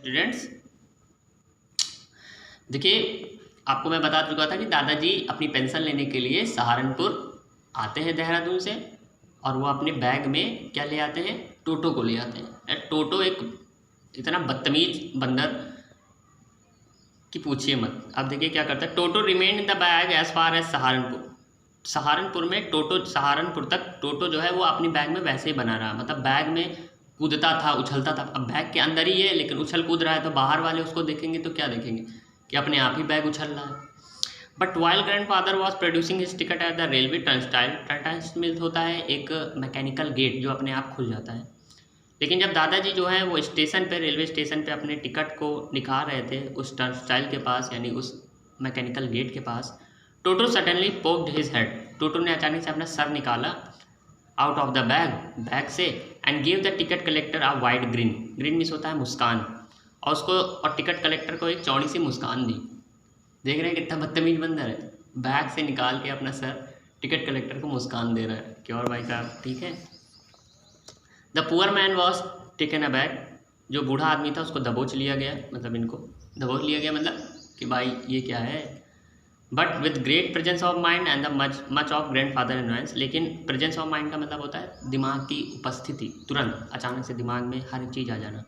Students, देखिए आपको मैं बता चुका था कि दादाजी अपनी पेंशन लेने के लिए सहारनपुर आते हैं देहरादून से, और वो अपने बैग में क्या ले आते हैं, टोटो को ले आते हैं। टोटो एक इतना बदतमीज बंदर कि पूछिए मत। अब देखिए क्या करता है। Toto remain in the bag as far as Saharanpur. Saharanpur में टोटो, सहारनपुर तक टोटो जो है वो अपनी बैग में वैसे ही बना रहा, मतलब बैग में कूदता था, उछलता था। अब बैग के अंदर ही है लेकिन उछल कूद रहा है, तो बाहर वाले उसको देखेंगे तो क्या देखेंगे कि अपने आप ही बैग उछल रहा है। But while grandfather was producing his ticket at the railway turnstile. Turnstile होता है एक मैकेनिकल गेट जो अपने आप खुल जाता है। लेकिन जब दादाजी जो है वो स्टेशन पे, रेलवे स्टेशन पे अपने टिकट को निकाल रहे थे उस टर्नस्टाइल के पास, यानी उस मैकेनिकल गेट के पास, टोटो सडनली पोक्ड हिज हेड। टोटो ने अचानक से अपना सर निकाला आउट ऑफ द बैग से, and give the ticket collector a wide green. Green means होता है मुस्कान, और उसको और टिकट कलेक्टर को एक चौड़ी सी मुस्कान दी। देख रहे हैं कितना बदतमीज बंदर है, बैग से निकाल के अपना सर टिकट कलेक्टर को मुस्कान दे रहा है कि और भाई साहब ठीक है। The poor man was taken a bag. जो बूढ़ा आदमी था उसको दबोच लिया गया, मतलब इनको दबोच लिया गया, मतलब कि भाई ये क्या है। But with great presence of mind and the much of grandfather annoyance. लेकिन प्रेजेंस ऑफ माइंड का मतलब होता है दिमाग की उपस्थिति, तुरंत अचानक से दिमाग में हर चीज़ आ जाना।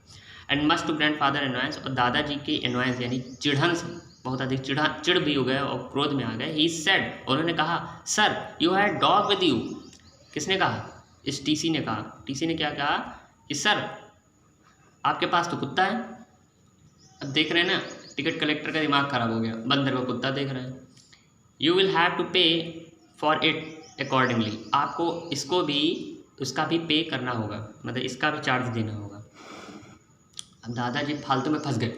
And much to grandfather annoyance, और दादाजी के एनवायंस यानी चिढ़न से बहुत अधिक चिड़ भी हो गए और क्रोध में आ गए। ही सेड, उन्होंने कहा, sir you had dog with you. किसने कहा? इस टीसी ने कहा। टीसी ने क्या कहा कि सर आपके पास तो कुत्ता है। अब देख रहे हैं ना, टिकट कलेक्टर का दिमाग खराब हो गया, बंदर को कुत्ता देख रहे हैं। यू विल हैव टू पे फॉर इट अकॉर्डिंगली। आपको इसको भी, उसका भी पे करना होगा, मतलब इसका भी चार्ज देना होगा। अब दादाजी फालतू में फंस गए,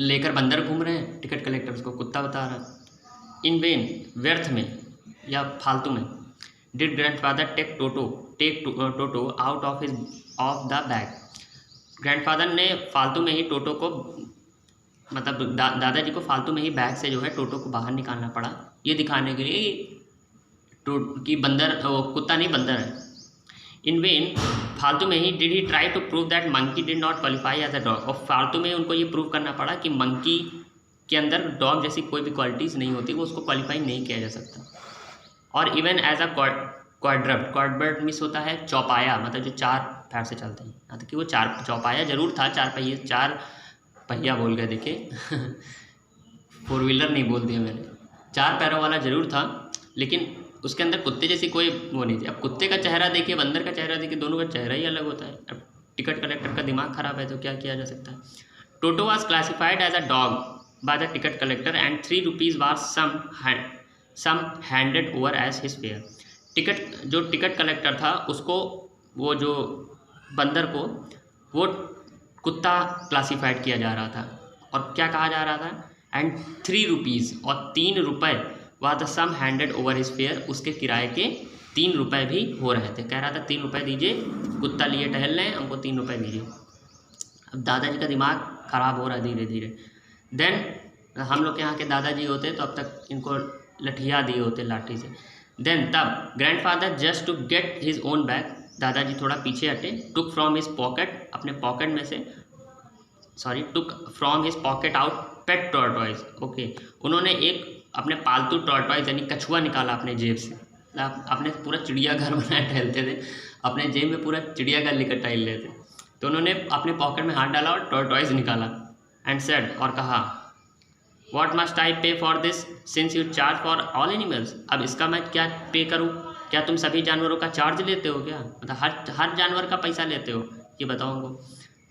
लेकर बंदर घूम रहे हैं, टिकट कलेक्टर उसको कुत्ता बता रहा है। इन वेन, व्यर्थ में या फालतू में, did grandfather take Toto out of the bag. Grandfather ने फालतू में ही टोटो को, मतलब दादाजी को फालतू में ही बैग से जो है टोटो को बाहर निकालना पड़ा, ये दिखाने के लिए कि बंदर, कुत्ता नहीं बंदर है। इन वेन, फालतू में ही, did he try to prove that monkey did not qualify as a dog. और फालतू में उनको ये प्रूव करना पड़ा कि मंकी के अंदर डॉग जैसी कोई भी क्वालिटीज़ नहीं होती, वो उसको क्वालिफाई नहीं किया जा सकता। और इवन एज अ क्वाड्रप्ट मिस होता है चौपाया, मतलब जो चार पैर से चलते हैं, यहाँ तक कि वो चार चौपाया जरूर था, चार पहिया बोल गए, देखिए फोर व्हीलर नहीं बोल दिया मैंने, चार पैरों वाला जरूर था, लेकिन उसके अंदर कुत्ते जैसी कोई वो नहीं थी। अब कुत्ते का चेहरा देखिए, बंदर का चेहरा देखिए, दोनों का चेहरा ही अलग होता है। अब टिकट कलेक्टर का दिमाग खराब है तो क्या किया जा सकता है। Toto was classified as a dog by the ticket collector and ₹3 was sum handed over as his fare. जो टिकट कलेक्टर था उसको, वो जो बंदर को, वो कुत्ता क्लासिफाइड किया जा रहा था, और क्या कहा जा रहा था, एंड ₹3 और ₹3 वह the sum handed over his fare. उसके किराए के ₹3 भी हो रहे थे। कह रहा था ₹3 दीजिए, कुत्ता लिए टहल रहे हैं, हमको ₹3 दीजिए। अब दादाजी का दिमाग खराब हो रहा है धीरे धीरे। देन हम लोग के यहाँ के दादाजी होते तो अब तक इनको लठिया दिए होते लाठी से। देन तब grandfather just to get his own bag, दादाजी थोड़ा पीछे हटे, टुक फ्रॉम हिज पॉकेट, अपने पॉकेट में से, took from his pocket out pet tortoise. Okay, उन्होंने एक अपने पालतू टॉर्टॉइज यानी कछुआ निकाला अपने जेब से। अपने पूरा चिड़ियाघर बनाए टहलते थे, अपने जेब में पूरा चिड़ियाघर लेकर टहल लेते। तो उन्होंने अपने पॉकेट में हाथ डाला और टॉर्टॉइज निकाला, एंड सेड, और कहा, व्हाट मस्ट आई पे for this since you charge for all animals. अब इसका मैं क्या पे करूँ, क्या तुम सभी जानवरों का चार्ज लेते हो क्या, मतलब हर जानवर का पैसा लेते हो, ये बताओ उनको।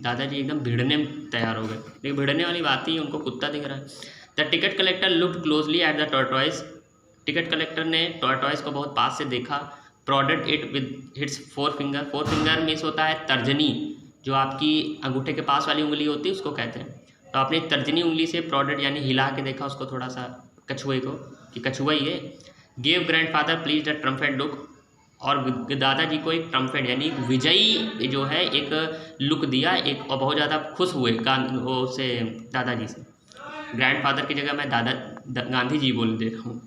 दादाजी एकदम भिड़ने तैयार हो गए, लेकिन भिड़ने वाली बात ही, उनको कुत्ता दिख रहा है। The ticket collector looked closely at the tortoise. Ticket collector ने टॉर्टॉइज को बहुत पास से देखा। Prodded it with hits four finger means होता है तर्जनी, जो आपकी अंगूठे के पास वाली उंगली होती है उसको कहते हैं। तो अपनी तर्जनी उंगली से प्रोडेड यानी हिला के देखा उसको थोड़ा सा, कछुए को, कि कछुआ ही है। Gave grandfather please the trumpet look, और दादाजी को एक ट्रम्पेट यानी विजयी जो है एक लुक दिया, एक, और बहुत ज़्यादा खुश हुए से दादाजी से। ग्रैंडफादर की जगह मैं गांधी जी बोल दे रहा हूँ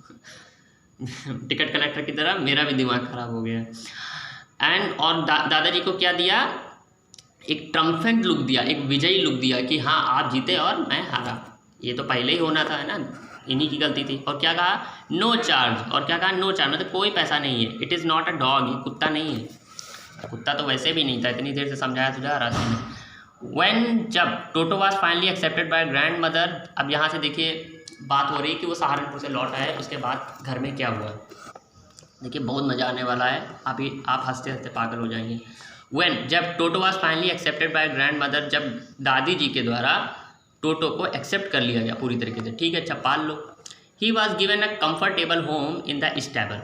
टिकट कलेक्टर की तरह मेरा भी दिमाग खराब हो गया। एंड और दादाजी को क्या दिया, एक ट्रम्फेंट लुक दिया, एक विजयी लुक दिया कि हाँ आप जीते और मैं हारा, ये तो पहले ही होना था, है ना, इन्हीं की गलती थी। और क्या कहा, नो चार्ज, और क्या कहा, नो चार्ज मतलब कोई पैसा नहीं है। It is not a dog, ये कुत्ता नहीं है, कुत्ता तो वैसे भी नहीं था, इतनी देर से समझाया तो जा रहा था। When जब Toto was finally accepted by grand mother, अब यहाँ से देखिए बात हो रही है कि वो सहारनपुर से लौट आए, उसके बाद घर में क्या हुआ, देखिए बहुत मज़ा आने वाला है, अभी आप हंसते हंसते पागल हो जाएंगे। When जब Toto was finally accepted by grand mother, जब दादी जी के द्वारा टोटो को एक्सेप्ट कर लिया गया पूरी तरीके से, ठीक है अच्छा पाल लो। He was given a comfortable home in the stable,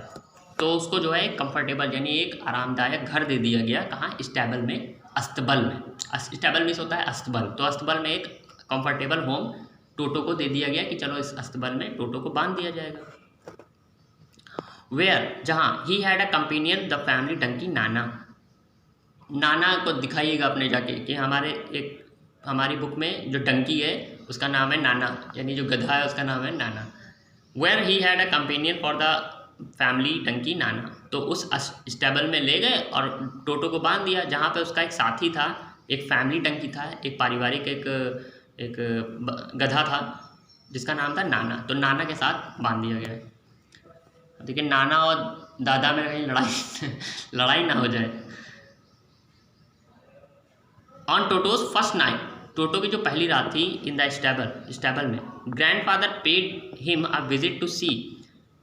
तो उसको जो है कंफर्टेबल यानी एक आरामदायक घर दे दिया गया, कहाँ, स्टेबल में, अस्तबल में। स्टेबल मीन्स होता है अस्तबल, तो अस्तबल में एक कंफर्टेबल होम टोटो को दे दिया गया कि चलो इस अस्तबल में टोटो को बांध दिया जाएगा। वेयर जहाँ he had a companion the family donkey Nana, Nana को दिखाइएगा अपने जाके कि हमारी बुक में जो डंकी है उसका नाम है नाना, यानी जो गधा है उसका नाम है Nana. Where he had a companion for the family donkey Nana, तो उस स्टेबल में ले गए और टोटो को बांध दिया, जहाँ पे उसका एक साथी था, एक फैमिली डंकी था, एक पारिवारिक एक गधा था जिसका नाम था नाना, तो नाना के साथ बांध दिया गया। देखिए नाना और दादा में कहीं लड़ाई ना हो जाए। On Toto's first night, Toto की जो पहली रात थी इन द स्टेबल में, grandfather paid him a visit to see,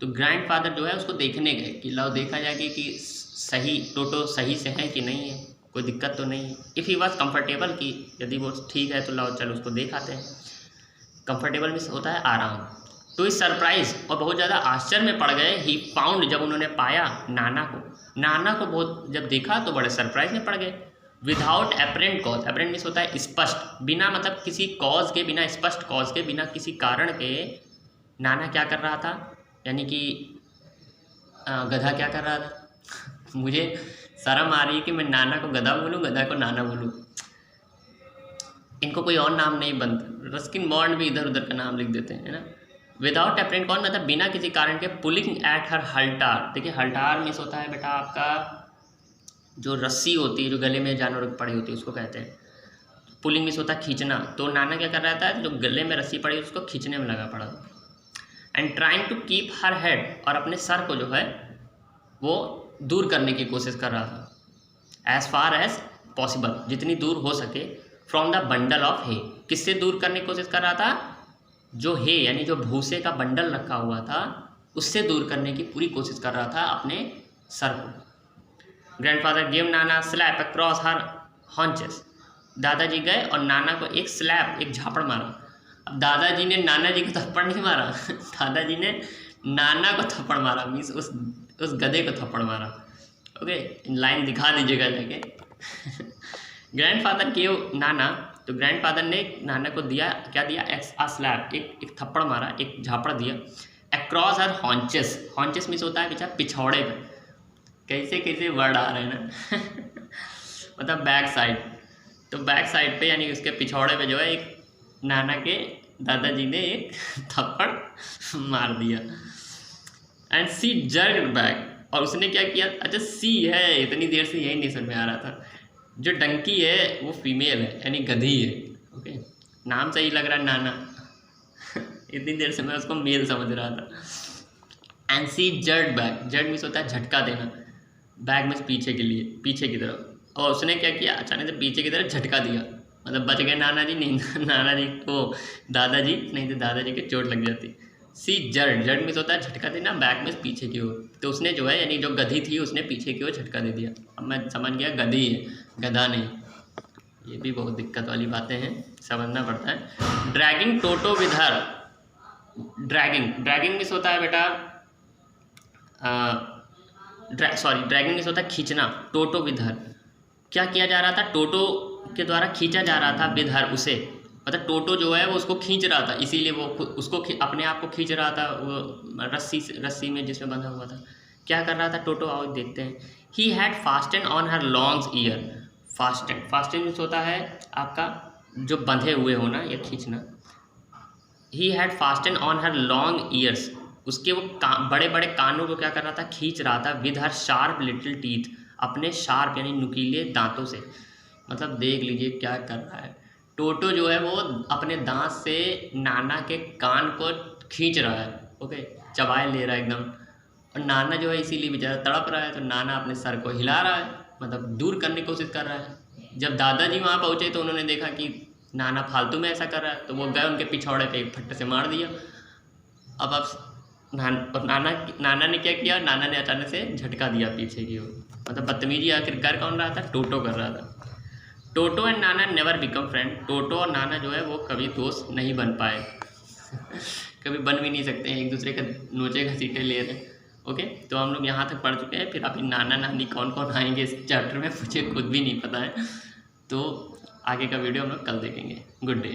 तो ग्रैंडफादर जो है उसको देखने गए कि लो देखा जाए कि सही टोटो सही से है कि नहीं है, कोई दिक्कत तो नहीं है। इफ़ ही वॉज कम्फर्टेबल, कि यदि वो ठीक है तो लो चलो उसको देख आते हैं। कंफर्टेबल मीन्स होता है आराम। तो इस सरप्राइज और बहुत ज़्यादा आश्चर्य में पड़ गए, ही फाउंड, जब उन्होंने पाया नाना को बहुत जब देखा तो बड़े सरप्राइज में पड़ गए। Without apparent cause, apparent means होता है स्पष्ट, बिना मतलब किसी कॉज के, बिना स्पष्ट कॉज के, बिना किसी कारण के नाना क्या कर रहा था, यानी कि गधा क्या कर रहा था मुझे शर्म आ रही है कि मैं नाना को गधा बोलूँ, गधा को नाना बोलूँ, इनको कोई और नाम नहीं बनता, रस्किन बॉन्ड भी इधर उधर का नाम लिख देते हैं, है ना। विदाउट एपरेंट कॉज मतलब बिना किसी कारण के, पुलिंग एट हर हल्टार, देखिए हल्टार मीन्स होता है बेटा आपका जो रस्सी होती है जो गले में जानवर पड़ी होती है उसको कहते हैं। पुलिंग मीन्स होता है खींचना, तो नाना क्या कर रहा था, जो गले में रस्सी पड़ी उसको खींचने में लगा पड़ा था। And trying to keep her head, और अपने सर को जो है वो दूर करने की कोशिश कर रहा था, एज फार एज पॉसिबल, जितनी दूर हो सके, फ्रॉम द बंडल ऑफ हे, किससे दूर करने की कोशिश कर रहा था, जो हे यानी जो भूसे का बंडल रखा हुआ था उससे दूर करने की पूरी कोशिश कर रहा था अपने सर को। ग्रैंडफादर गिव नाना स्लैप अक्रॉस हर हॉन्चेस, दादाजी गए और नाना को एक स्लैप, एक झापड़ मारा। अब दादाजी ने नाना जी को थप्पड़ नहीं मारा दादाजी ने नाना को थप्पड़ मारा, मीन्स उस गधे को थप्पड़ मारा। ओके, लाइन दिखा दीजिएगा जाके ग्रैंडफादर के नाना, तो ग्रैंडफादर ने नाना को दिया, क्या दिया, आ स्लैप, एक थप्पड़ मारा, एक झापड़ दिया, अक्रॉस हर हॉन्चेस, हॉन्चेस मीन्स होता है बेचा पिछौड़े पे, कैसे कैसे वर्ड आ रहे हैं ना मतलब बैक साइड, तो बैक साइड पे यानी उसके पिछौड़े पे जो है एक नाना के दादाजी ने एक थप्पड़ मार दिया। एंड सी जर्क्ड बैक, और उसने क्या किया, अच्छा सी है, इतनी देर से यही नहीं समझ में आ रहा था, जो डंकी है वो फीमेल है यानी गधी है। ओके, नाम सही लग रहा है नाना इतनी देर से मैं उसको मेल समझ रहा था। And she jerked back, jerked means होता है झटका देना, बैक मीन्स पीछे के लिए, पीछे की तरफ, और उसने क्या किया, अचानक से पीछे की तरफ झटका दिया, मतलब बच गए नाना जी, नहीं नाना जी को दादाजी, नहीं तो दादाजी के चोट लग जाती। सी जर्ड, जर्ड मीन्स होता है झटका देना, बैक में पीछे की ओर, तो उसने जो है यानी जो गधी थी उसने पीछे की ओर झटका दे दिया। अब मैं समझ गया गधी है, गधा नहीं, ये भी बहुत दिक्कत वाली बातें हैं, समझना पड़ता है। Dragging toto with her, dragging means होता है बेटा ड्रैगिंग मीन्स होता है खींचना, टोटो विद हर, क्या किया जा रहा था, टोटो के द्वारा खींचा जा रहा था विद हर, उसे मतलब टोटो जो है वो उसको खींच रहा था, इसीलिए वो उसको अपने आप को खींच रहा था, वो रस्सी में जिसमें बंधा हुआ था। क्या कर रहा था टोटो, आओ देखते हैं। He had fasten on her long ear, fasten means होता है आपका जो बंधे हुए होना या खींचना। He had fasten on her long ears, उसके वो बड़े बड़े कानों को क्या कर रहा था, खींच रहा था, with her sharp little teeth, अपने शार्प यानी नुकीले दांतों से। मतलब देख लीजिए क्या कर रहा है। टोटो जो है वो अपने दांत से नाना के कान को खींच रहा है, ओके, चबाए ले रहा है एकदम। और नाना जो है इसीलिए बेचारा तड़प रहा है, तो नाना अपने सर को हिला रहा है, मतलब दूर करने की कोशिश कर रहा है। जब दादाजी वहाँ पहुँचे तो उन्होंने देखा कि नाना फालतू में ऐसा कर रहा है, तो वो गए उनके पिछौड़े पे फट्टे से मार दिया। अब नाना ने क्या किया, नाना ने अचानक से झटका दिया पीछे की ओर। मतलब बदतमीजी आखिर कर कौन रहा था, टोटो कर रहा था। टोटो and Nana never become friend. टोटो और नाना जो है वो कभी दोस्त नहीं बन पाए कभी बन भी नहीं सकते हैं, एक दूसरे का नोचे घसीटे ले रहे हैं। ओके, तो हम लोग यहाँ तक पढ़ चुके हैं। फिर अभी नाना नानी कौन कौन आएंगे इस चैप्टर में मुझे खुद भी नहीं पता है, तो आगे का वीडियो हम लोग कल देखेंगे। Good day.